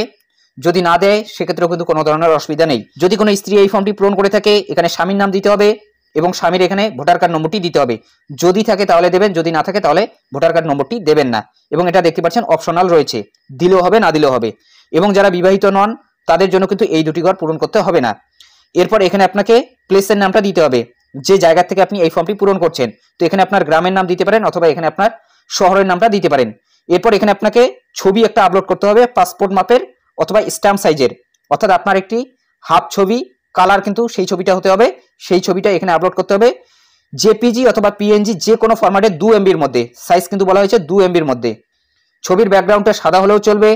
যদি না দেয় সেক্ষেত্রেও কিন্তু কোনো ধরনের অসুবিধা নেই। যদি কোনো স্ত্রী এই ফর্মটি পূরণ করে থাকে এখানে স্বামীর নাম দিতে হবে এবং স্বামীর এখানে ভোটার কার্ড নম্বরটি দিতে হবে, যদি থাকে তাহলে দেবেন, যদি না থাকে তাহলে ভোটার কার্ড নম্বরটি দেবেন না। এবং এটা দেখতে পাচ্ছেন অপশনাল রয়েছে, দিলেও হবে না দিলেও হবে। এবং যারা বিবাহিত নন তাদের জন্য কিন্তু এই দুটি ঘর পূরণ করতে হবে না। এরপর এখানে আপনাকে প্লেসের নামটা দিতে হবে, যে জায়গা থেকে আপনি এই ফর্মটি পূরণ করছেন। তো এখানে আপনার গ্রামের নাম দিতে পারেন অথবা এখানে আপনার শহরের নামটা দিতে পারেন। এরপর এখানে আপনাকে ছবি একটা আপলোড করতে হবে পাসপোর্ট মাপের অথবা স্ট্যাম্প সাইজের, অর্থাৎ আপনার একটি হাফ ছবি, কালার কিন্তু সেই ছবিটা হতে হবে, সেই ছবিটা এখানে আপলোড করতে হবে। জেপিজি অথবা পিএনজি যে কোনো ফরম্যাটে 2 MBর মধ্যে, সাইজ কিন্তু বলা হয়েছে 2 MBর মধ্যে। ছবির ব্যাকগ্রাউন্ডটা সাদা হলেও চলবে,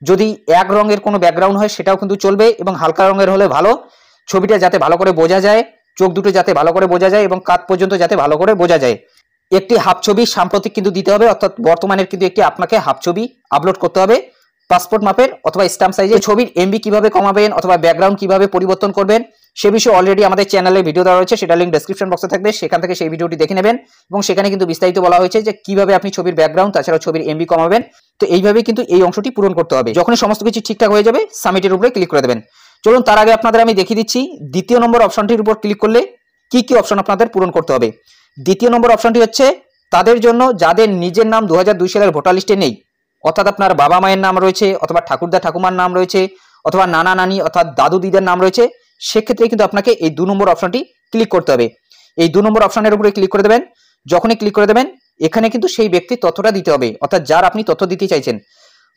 যদি এক রঙের কোনো ব্যাকগ্রাউন্ড হয় সেটাও কিন্তু চলবে, এবং হালকা রঙের হলে ভালো। ছবিটা যাতে ভালো করে বোঝা যায়, চোখ দুটো যাতে ভালো করে বোঝা যায় এবং কাঁধ পর্যন্ত যাতে ভালো করে বোঝা যায়। একটি হাফ ছবি সাম্প্রতিক কিন্তু দিতে হবে, অর্থাৎ বর্তমানের কিন্তু একটি আপনাকে হাফ ছবি আপলোড করতে হবে পাসপোর্ট মাপের অথবা স্ট্যাম্প সাইজে। ছবির এমবি কিভাবে কমাবেন অথবা ব্যাকগ্রাউন্ড কিভাবে পরিবর্তন করবেন সে বিষয়ে অলরেডি আমাদের চ্যানেলে ভিডিও দেওয়া রয়েছে, সেটা লিঙ্ক ডেসক্রিপশন বক্সে থাকবে, সেখান থেকে সেই ভিডিওটি দেখে নেবেন। এবং সেখানে কিন্তু বিস্তারিত বলা হয়েছে যে কিভাবে আপনি ছবির ব্যাকগ্রাউন্ড তাছাড়া ছবির এমবি কমাবেন। তো এইভাবে কিন্তু এই অংশটি পূরণ করতে হবে। যখনই সমস্ত কিছু ঠিকঠাক হয়ে যাবে সাবমিটের উপরে ক্লিক করে দেবেন। চলুন তার আগে আপনাদের আমি দেখিয়ে দিচ্ছি দ্বিতীয় নম্বর অপশনটির উপর ক্লিক করলে কি কি অপশন আপনাদের পূরণ করতে হবে। দ্বিতীয় নম্বর অপশনটি হচ্ছে তাদের জন্য যাদের নিজের নাম 2002 সালের ভোটার লিস্টে নেই, অর্থাৎ আপনার বাবা মায়ের নাম রয়েছে অথবা ঠাকুরদা ঠাকুমার নাম রয়েছে অথবা নানা নানি অর্থাৎ দাদু দিদার নাম রয়েছে, সেক্ষেত্রে কিন্তু আপনাকে এই 2 নম্বর অপশনটি ক্লিক করতে হবে। এই 2 নম্বর অপশনের উপরে ক্লিক করে দেবেন। যখনই ক্লিক করে দেবেন এখানে কিন্তু সেই ব্যক্তির তথ্যটা দিতে হবে, অর্থাৎ যার আপনি তথ্য দিতে চাইছেন।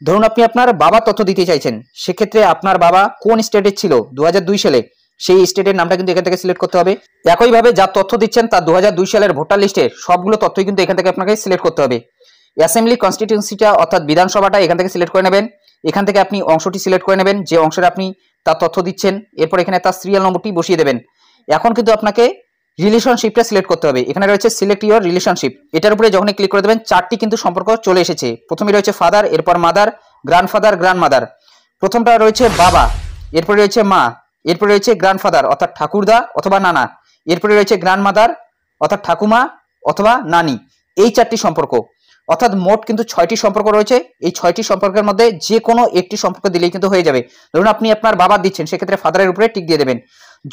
ধরুন আপনি আপনার বাবার তথ্য দিতে চাইছেন, সেক্ষেত্রে আপনার বাবা কোন স্টেটে ছিল 2002 সালে, সেই স্টেটের নামটা কিন্তু এখান থেকে সিলেক্ট করতে হবে। একইভাবে যার তথ্য দিচ্ছেন তার 2002 সালের ভোটার লিস্টের সবগুলো তথ্যই কিন্তু এখান থেকে আপনাকে সিলেক্ট করতে হবে। অ্যাসেম্বলি কনস্টিটিউয়েন্সিটা অর্থাৎ বিধানসভাটা এখান থেকে সিলেক্ট করে নেবেন। এখান থেকে আপনি অংশটি সিলেক্ট করে নেবেন যে অংশের আপনি তার তথ্য দিচ্ছেন। এরপর এখানে তার সিরিয়াল নম্বরটি বসিয়ে দেবেন। এখন কিন্তু আপনাকে রিলেশনশিপটা সিলেক্ট করতে হবে। এখানে রয়েছে সিলেক্ট ইউর রিলেশনশিপ, এটার উপরে যখনই ক্লিক করে দেবেন 4টি কিন্তু সম্পর্ক চলে এসেছে। প্রথমে রয়েছে ফাদার, এরপর মাদার, গ্র্যান্ডফাদার, গ্র্যান্ডমাদার। প্রথমটা রয়েছে বাবা, এরপরে রয়েছে মা, এরপরে রয়েছে গ্র্যান্ডফাদার অর্থাৎ ঠাকুরদা অথবা নানা, এরপরে রয়েছে গ্র্যান্ডমাদার অর্থাৎ ঠাকুমা অথবা নানি। এই 4টি সম্পর্ক, অর্থাৎ মোট কিন্তু 6টি সম্পর্ক রয়েছে। এই 6টি সম্পর্কের মধ্যে যে কোনো একটি সম্পর্ক দিলেই কিন্তু হয়ে যাবে। ধরুন আপনি আপনার বাবার দিচ্ছেন, সেক্ষেত্রে ফাদারের উপরে টিক দিয়ে দেবেন।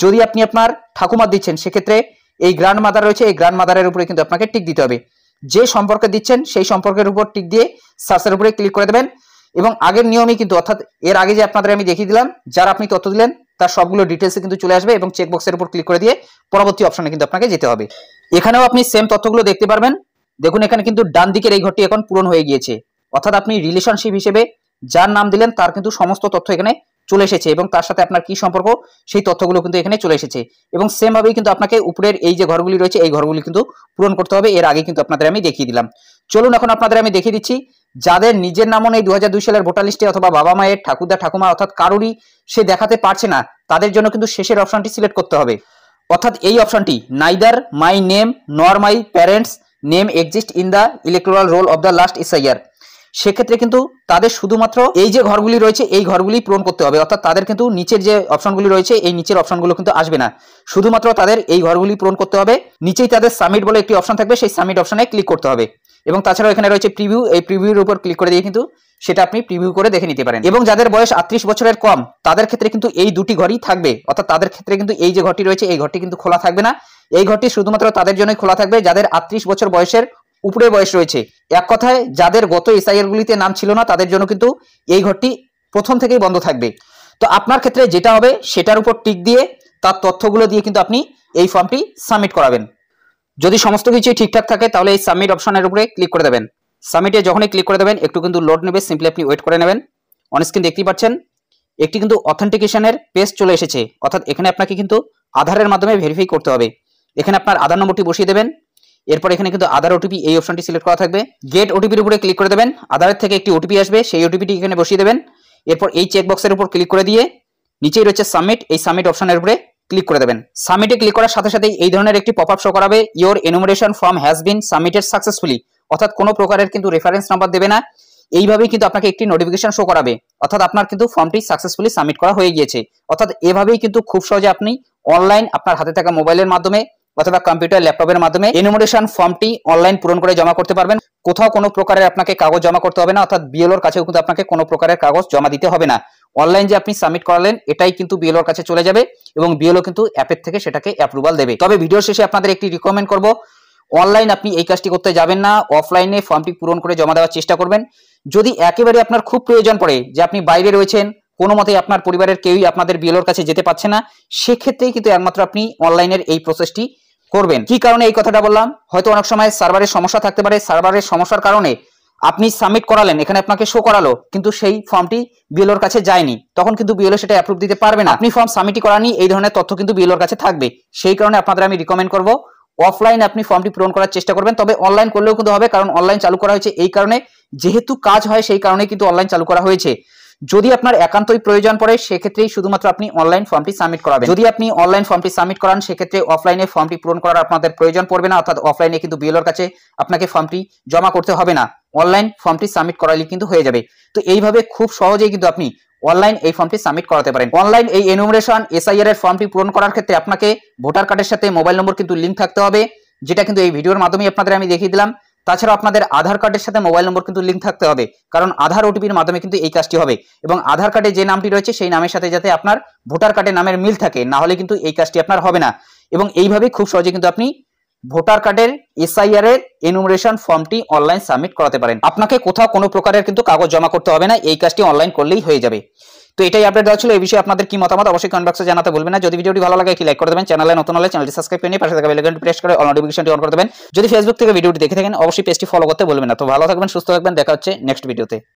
যদি আপনি আপনার ঠাকুমার দিচ্ছেন, সেক্ষেত্রে এই গ্র্যান্ড মাদার রয়েছে, এই গ্র্যান্ড মাদারের উপরে কিন্তু আপনাকে টিক দিতে হবে। যে সম্পর্কে দিচ্ছেন সেই সম্পর্কের উপর টিক দিয়ে সার্চের উপরে ক্লিক করে দেবেন। এবং আগের নিয়মই কিন্তু, অর্থাৎ এর আগে যে আপনাদের আমি দেখিয়ে দিলাম যারা আপনি তথ্য দিলেন তার সবগুলো ডিটেলসে কিন্তু চলে আসবে, এবং চেকবক্সের উপর ক্লিক করে দিয়ে পরবর্তী অপশনে কিন্তু আপনাকে যেতে হবে। এখানেও আপনি সেম তথ্যগুলো দেখতে পারবেন। দেখুন এখানে কিন্তু ডান দিকের এই ঘরটি এখন পূরণ হয়ে গিয়েছে, অর্থাৎ আপনি রিলেশনশিপ হিসেবে যার নাম দিলেন তার কিন্তু সমস্ত তথ্য এখানে চলে এসেছে, এবং তার সাথে আপনার কি সম্পর্ক সেই তথ্যগুলো কিন্তু এখানে চলে এসেছে। এবং সেম ভাবেই কিন্তু আপনাকে উপরের এই যে ঘরগুলি রয়েছে এই ঘরগুলি কিন্তু পূরণ করতে হবে। এর আগে কিন্তু আপনাদের আমি দেখিয়ে দিলাম। চলুন এখন আপনাদের আমি দেখিয়ে দিচ্ছি যাদের নিজের নামও নেই 2002 সালের ভোটার লিস্টে, অথবা বাবা মায়ের, ঠাকুরদা ঠাকুমা অর্থাৎ কারোরই সে দেখাতে পারছে না, তাদের জন্য কিন্তু শেষের অপশনটি সিলেক্ট করতে হবে। অর্থাৎ এই অপশনটি নাইদার মাই নেম নর my parents name exist in the electoral role of the last SIR. সেক্ষেত্রে কিন্তু তাদের শুধুমাত্র এই যে ঘরগুলি রয়েছে এই ঘরগুলি পূরণ করতে হবে, অর্থাৎ তাদের কিন্তু নিচের যে অপশনগুলি রয়েছে এই নিচের অপশনগুলো কিন্তু আসবে না, শুধুমাত্র তাদের এই ঘরগুলি পূরণ করতে হবে। নিচেই তাদের সাবমিট বলে একটি অপশন থাকবে, সেই সাবমিট অপশনে ক্লিক করতে হবে। এবং তাছাড়াও এখানে রয়েছে প্রিভিউ, এই প্রিভিউর উপর ক্লিক করে দিয়ে কিন্তু সেটা আপনি প্রিভিউ করে দেখে নিতে পারেন। এবং যাদের বয়স 38 বছরের কম তাদের ক্ষেত্রে কিন্তু এই দুটি ঘরই থাকবে, অর্থাৎ তাদের ক্ষেত্রে কিন্তু এই যে ঘরটি রয়েছে এই ঘরটি কিন্তু খোলা থাকবে না। এই ঘরটি শুধুমাত্র তাদের জন্যই খোলা থাকবে যাদের 38 বছর বয়সের উপরে বয়স রয়েছে। এক কথায় যাদের গত এসআইআর গুলিতে নাম ছিল না তাদের জন্য কিন্তু এই ঘরটি প্রথম থেকেই বন্ধ থাকবে। তো আপনার ক্ষেত্রে যেটা হবে সেটার উপর টিক দিয়ে তার তথ্যগুলো দিয়ে কিন্তু আপনি এই ফর্মটি সাবমিট করাবেন। যদি সমস্ত কিছু ঠিকঠাক থাকে তাহলে এই সাবমিট অপশনের উপরে ক্লিক করে দেবেন। সাবমিটে যখনই ক্লিক করে দেবেন একটু কিন্তু লোড নেবে, সিম্পলি আপনি ওয়েট করে নেবেন। অন স্ক্রিন দেখতেই পাচ্ছেন একটি কিন্তু অথেন্টিকেশনের পেজ চলে এসেছে, অর্থাৎ এখানে আপনাকে কিন্তু আধারের মাধ্যমে ভেরিফাই করতে হবে। এখানে আপনার আধার নম্বরটি বসিয়ে দেবেন। এরপর এখানে কিন্তু আধার ওটিপি এই অপশনটি সিলেক্ট করা থাকবে। গেট ওটিপির উপরে ক্লিক করে দেবেন। আধারের থেকে একটি ওটিপি আসবে, সেই ওটিপিটি এখানে বসিয়ে দেবেন। এরপর এই চেকবক্সের উপর ক্লিক করে দিয়ে নিচেই রয়েছে সাবমিট, এই সাবমিট অপশনের উপরে ক্লিক করে দেবেন। সাবমিটে ক্লিক করার সাথে সাথেই এই ধরনের একটি পপআপ শো করাবে, your enumeration form has been submitted successfully, অর্থাৎ কোনো প্রকারের কিন্তু রেফারেন্স নাম্বার দেবে না। এইভাবেই কিন্তু আপনাকে একটি নোটিফিকেশন শো করাবে, অর্থাৎ আপনার কিন্তু ফর্মটি সাকসেসফুলি সাবমিট করা হয়ে গিয়েছে। অর্থাৎ এভাবেই কিন্তু খুব সহজে আপনি অনলাইন আপনার হাতে থাকা মোবাইলের মাধ্যমে অথবা কম্পিউটার ল্যাপটপের মাধ্যমে এনুমারেশন ফর্মটি অনলাইন পূরণ করে জমা করতে পারবেন। কোথাও কোনো প্রকারের আপনাকে কাগজ জমা করতে হবে না, অর্থাৎ বিএলওর কাছেও কিন্তু আপনাকে কোনো প্রকারের কাগজ জমা দিতে হবে না। অনলাইন যে আপনি সাবমিট করালেন এটাই কিন্তু বিএলওর কাছে চলে যাবে এবং বিএলও কিন্তু অ্যাপের থেকে সেটাকে অ্যাপ্রুভাল দেবে। তবে ভিডিওর শেষে আপনাদের একটি রিকমেন্ড করব, অনলাইন আপনি এই কাজটি করতে যাবেন না, অফলাইনে ফর্মটি পূরণ করে জমা দেওয়ার চেষ্টা করবেন। যদি একেবারে আপনার খুব প্রয়োজন পড়ে যে আপনি বাইরে রয়েছেন, কোনো মতেই আপনার পরিবারের কেউই আপনাদের বিএলওর কাছে যেতে পারছে না, সেক্ষেত্রেই কিন্তু একমাত্র আপনি অনলাইনের এই প্রসেসটি করবেন। কি কারণে এই কথাটা বললাম, হয়তো অনেক সময় সার্ভারের সমস্যা থাকতে পারে, সার্ভারের সমস্যার কারণে আপনি সাবমিট করালেন, এখানে আপনাকে শো করালো, কিন্তু সেই ফর্মটি বিএলওর কাছে যায়নি, তখন কিন্তু বিএলও সেটা অ্যাপ্রুভ দিতে পারবে না। আপনি ফর্ম সাবমিটই করানি, এই ধরনের তথ্য কিন্তু বিএলওর কাছে থাকবে। সেই কারণে আপনাদের আমি রিকমেন্ড করব অফলাইনে আপনি ফর্মটি পূরণ করার চেষ্টা করবেন। তবে অনলাইন করলেও কিন্তু হবে, কারণ অনলাইন চালু করা হয়েছে এই কারণে, যেহেতু কাজ হয় সেই কারণে কিন্তু অনলাইন চালু করা হয়েছে। যদি আপনার একান্তই প্রয়োজন পড়ে সেক্ষেত্রেই শুধুমাত্র আপনি অনলাইন ফর্মটি সাবমিট করাবেন। যদি আপনি অনলাইন ফর্মটি সাবমিট করান সেক্ষেত্রে অফলাইনে ফর্মটি পূরণ করার আপনাদের প্রয়োজন পড়বে না, অর্থাৎ অফলাইনে কিন্তু বিএলওর কাছে আপনাকে ফর্মটি জমা করতে হবে না, অনলাইন ফর্মটি সাবমিট করালে কিন্তু হয়ে যাবে। তো এইভাবে খুব সহজেই কিন্তু আপনি অনলাইন এই ফর্মটি সাবমিট করাতে পারেন। অনলাইন এই এনুমারেশন এসআইআর এর ফর্মটি পূরণ করার ক্ষেত্রে আপনাকে ভোটার কার্ডের সাথে মোবাইল নম্বর কিন্তু লিঙ্ক থাকতে হবে, যেটা কিন্তু এই ভিডিওর মাধ্যমে আপনাদের আমি দেখিয়ে দিলাম। তাছাড়া আপনাদের আধার কার্ডের সাথে মোবাইল নম্বর কিন্তু লিঙ্ক থাকতে হবে, কারণ আধার ওটিপির মাধ্যমে কিন্তু এই কাজটি হবে। এবং আধার কার্ডে যে নামটি রয়েছে সেই নামের সাথে যাতে আপনার ভোটার কার্ডের নামের মিল থাকে, না হলে কিন্তু এই কাজটি আপনার হবে না। এবং এইভাবে খুব সহজে কিন্তু আপনি ভোটার কার্ডের এসআইআর এর এনুমারেশন ফর্মটি অনলাইন সাবমিট করাতে পারেন। আপনাকে কোথাও কোনো প্রকারের কিন্তু কাগজ জমা করতে হবে না, এই কাজটি অনলাইন করলেই হয়ে যাবে। তো এটাই আপডেট দেওয়া ছিল। এই বিষয়ে আপনাদের কি মতামত অবশ্যই কমেন্ট বক্সে জানাতে ভুলবেন না। যদি ভিডিওটি ভালো লাগে কি লাইক করে দেবেন, চ্যানেলে নতুন হলে চ্যানেলটি সাবস্ক্রাইব করে নিয়ে পাশে থাকা বেল আইকনটি প্রেস করে অল নোটিফিকেশনটি অন করে দেবেন। যদি ফেসবুক থেকে ভিডিওটি দেখে থাকেন অবশ্যই পেজটি ফলো করতে ভুলবেন না। তো ভালো থাকবেন, সুস্থ থাকবেন, দেখা হচ্ছে নেক্সট ভিডিওতে।